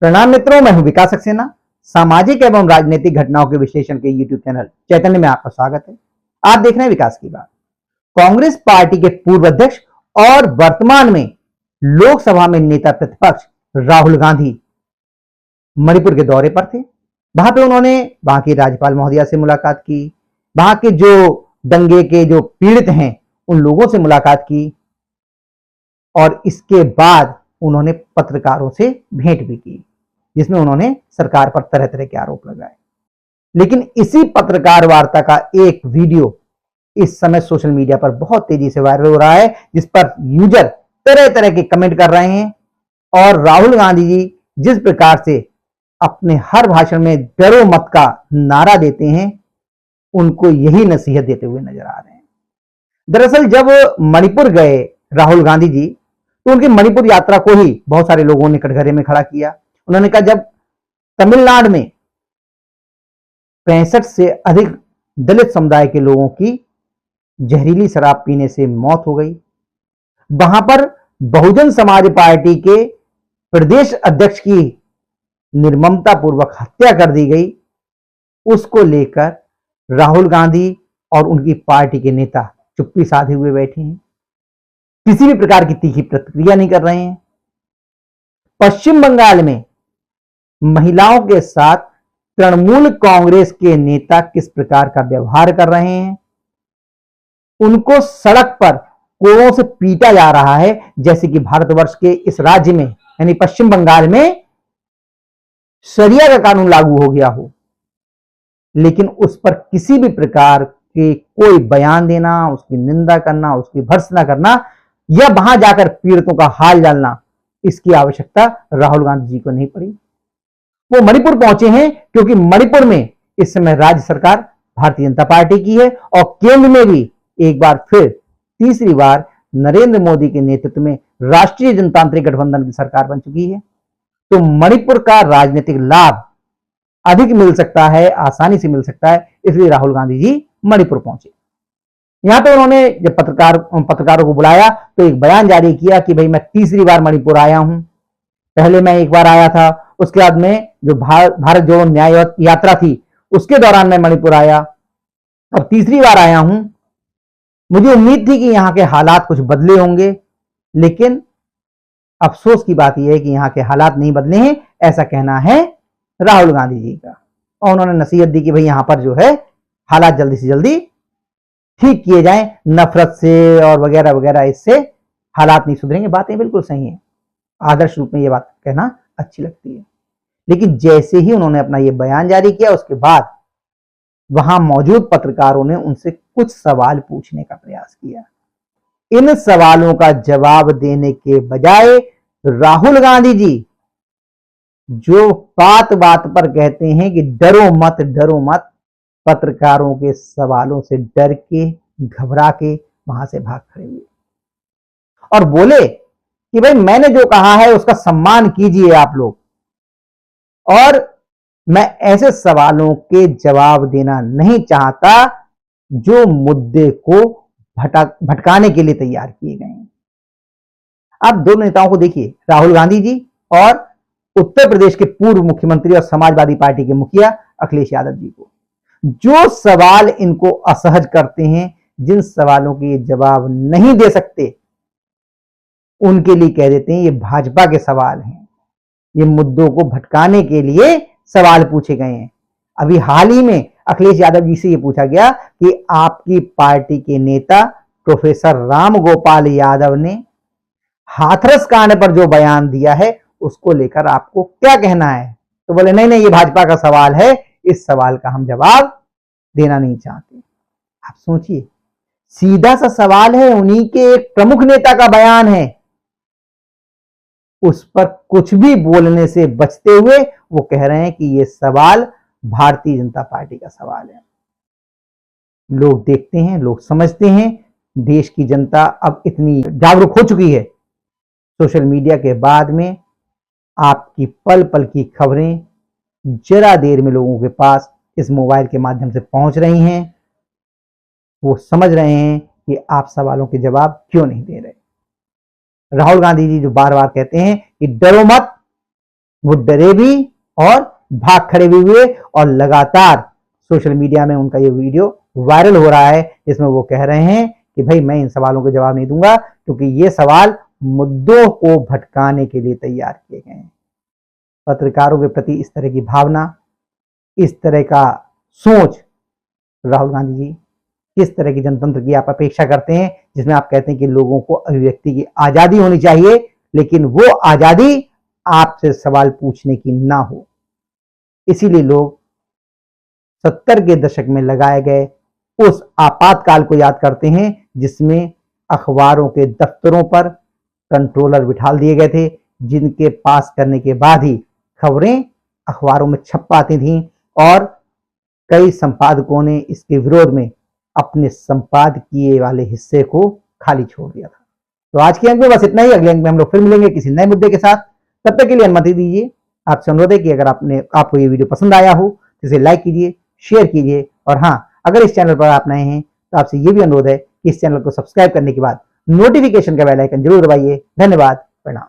प्रणाम मित्रों, मैं हूं विकास सक्सेना। सामाजिक एवं राजनीतिक घटनाओं के विश्लेषण के यूट्यूब चैनल चैतन्य में आपका स्वागत है। आप देख रहे हैं विकास की बात। कांग्रेस पार्टी के पूर्व अध्यक्ष और वर्तमान में लोकसभा में नेता प्रतिपक्ष राहुल गांधी मणिपुर के दौरे पर थे। वहां पे उन्होंने वहां की राज्यपाल महोदया से मुलाकात की, वहां के जो दंगे के जो पीड़ित हैं उन लोगों से मुलाकात की और इसके बाद उन्होंने पत्रकारों से भेंट भी की, जिसमें उन्होंने सरकार पर तरह तरह के आरोप लगाए। लेकिन इसी पत्रकार वार्ता का एक वीडियो इस समय सोशल मीडिया पर बहुत तेजी से वायरल हो रहा है, जिस पर यूजर तरह तरह के कमेंट कर रहे हैं और राहुल गांधी जी जिस प्रकार से अपने हर भाषण में डरो मत का नारा देते हैं, उनको यही नसीहत देते हुए नजर आ रहे हैं। दरअसल जब मणिपुर गए राहुल गांधी जी, तो उनकी मणिपुर यात्रा को ही बहुत सारे लोगों ने कटघरे में खड़ा किया। उन्होंने कहा, जब तमिलनाडु में 65 से अधिक दलित समुदाय के लोगों की जहरीली शराब पीने से मौत हो गई, वहां पर बहुजन समाज पार्टी के प्रदेश अध्यक्ष की निर्ममता पूर्वक हत्या कर दी गई, उसको लेकर राहुल गांधी और उनकी पार्टी के नेता चुप्पी साधे हुए बैठे हैं, किसी भी प्रकार की तीखी प्रतिक्रिया नहीं कर रहे हैं। पश्चिम बंगाल में महिलाओं के साथ तृणमूल कांग्रेस के नेता किस प्रकार का व्यवहार कर रहे हैं, उनको सड़क पर कोड़ों से पीटा जा रहा है, जैसे कि भारतवर्ष के इस राज्य में यानी पश्चिम बंगाल में शरिया का कानून लागू हो गया हो, लेकिन उस पर किसी भी प्रकार के कोई बयान देना, उसकी निंदा करना, उसकी भर्त्सना करना या वहां जाकर पीड़ितों का हाल जानना, इसकी आवश्यकता राहुल गांधी जी को नहीं पड़ी। वो मणिपुर पहुंचे हैं क्योंकि मणिपुर में इस समय राज्य सरकार भारतीय जनता पार्टी की है और केंद्र में भी एक बार फिर तीसरी बार नरेंद्र मोदी के नेतृत्व में राष्ट्रीय जनतांत्रिक गठबंधन की सरकार बन चुकी है। तो मणिपुर का राजनीतिक लाभ अधिक मिल सकता है, आसानी से मिल सकता है, इसलिए राहुल गांधी जी मणिपुर पहुंचे। यहां पे उन्होंने जब पत्रकारों को बुलाया तो एक बयान जारी किया कि भाई मैं तीसरी बार मणिपुर आया हूं, पहले मैं एक बार आया था, उसके बाद में जो भारत जोड़ो न्याय यात्रा थी उसके दौरान मैं मणिपुर आया, अब तीसरी बार आया हूं। मुझे उम्मीद थी कि यहाँ के हालात कुछ बदले होंगे, लेकिन अफसोस की बात यह है कि यहाँ के हालात नहीं बदले हैं, ऐसा कहना है राहुल गांधी जी का। और उन्होंने नसीहत दी कि भाई यहां पर जो है हालात जल्दी से जल्दी ठीक किए जाएं, नफरत से और वगैरह वगैरह इससे हालात नहीं सुधरेंगे। बातें बिल्कुल सही हैं, आदर्श रूप में यह बात कहना अच्छी लगती है। लेकिन जैसे ही उन्होंने अपना यह बयान जारी किया, उसके बाद वहां मौजूद पत्रकारों ने उनसे कुछ सवाल पूछने का प्रयास किया। इन सवालों का जवाब देने के बजाय राहुल गांधी जी जो बात बात पर कहते हैं कि डरो मत, पत्रकारों के सवालों से डर के, घबरा के वहां से भाग खड़े हुए और बोले कि भाई मैंने जो कहा है उसका सम्मान कीजिए आप लोग, और मैं ऐसे सवालों के जवाब देना नहीं चाहता जो मुद्दे को भटकाने के लिए तैयार किए गए हैं। आप दोनों नेताओं को देखिए, राहुल गांधी जी और उत्तर प्रदेश के पूर्व मुख्यमंत्री और समाजवादी पार्टी के मुखिया अखिलेश यादव जी को, जो सवाल इनको असहज करते हैं, जिन सवालों के जवाब नहीं दे सकते, उनके लिए कह देते हैं ये भाजपा के सवाल हैं, ये मुद्दों को भटकाने के लिए सवाल पूछे गए हैं। अभी हाल ही में अखिलेश यादव जी से ये पूछा गया कि आपकी पार्टी के नेता प्रोफेसर राम गोपाल यादव ने हाथरस कांड पर जो बयान दिया है उसको लेकर आपको क्या कहना है, तो बोले नहीं नहीं ये भाजपा का सवाल है, इस सवाल का हम जवाब देना नहीं चाहते। आप सोचिए, सीधा सा सवाल है, उन्हीं के एक प्रमुख नेता का बयान है, उस पर कुछ भी बोलने से बचते हुए वो कह रहे हैं कि ये सवाल भारतीय जनता पार्टी का सवाल है। लोग देखते हैं, लोग समझते हैं, देश की जनता अब इतनी जागरूक हो चुकी है। सोशल मीडिया के बाद में आपकी पल पल की खबरें जरा देर में लोगों के पास इस मोबाइल के माध्यम से पहुंच रही हैं। वो समझ रहे हैं कि आप सवालों के जवाब क्यों नहीं दे रहे। राहुल गांधी जी जो बार बार कहते हैं कि डरो मत, वो डरे भी और भाग खड़े भी हुए और लगातार सोशल मीडिया में उनका ये वीडियो वायरल हो रहा है, जिसमें वो कह रहे हैं कि भाई मैं इन सवालों के जवाब नहीं दूंगा क्योंकि ये सवाल मुद्दों को भटकाने के लिए तैयार किए गए हैं। पत्रकारों के प्रति इस तरह की भावना, इस तरह का सोच, राहुल गांधी जी किस तरह की जनतंत्र की आप अपेक्षा करते हैं, जिसमें आप कहते हैं कि लोगों को अभिव्यक्ति की आजादी होनी चाहिए, लेकिन वो आजादी आपसे सवाल पूछने की ना हो। इसीलिए लोग 70 के दशक में लगाए गए उस आपातकाल को याद करते हैं, जिसमें अखबारों के दफ्तरों पर कंट्रोलर बिठा दिए गए थे, जिनके पास करने के बाद ही खबरें अखबारों में छप पाती थीं और कई संपादकों ने इसके विरोध में अपने संपादकीय वाले हिस्से को खाली छोड़ दिया था। तो आज के अंक में बस इतना ही। अगले अंक में हम लोग फिर मिलेंगे किसी नए मुद्दे के साथ। तब तक के लिए अनुमति दीजिए। आपसे अनुरोध है कि अगर आपको ये वीडियो पसंद आया हो तो इसे लाइक कीजिए, शेयर कीजिए, और हाँ, अगर इस चैनल पर आप नए हैं तो आपसे ये भी अनुरोध है कि इस चैनल को सब्सक्राइब करने के बाद नोटिफिकेशन का बेल आइकन जरूर दबाइए। धन्यवाद, प्रणाम।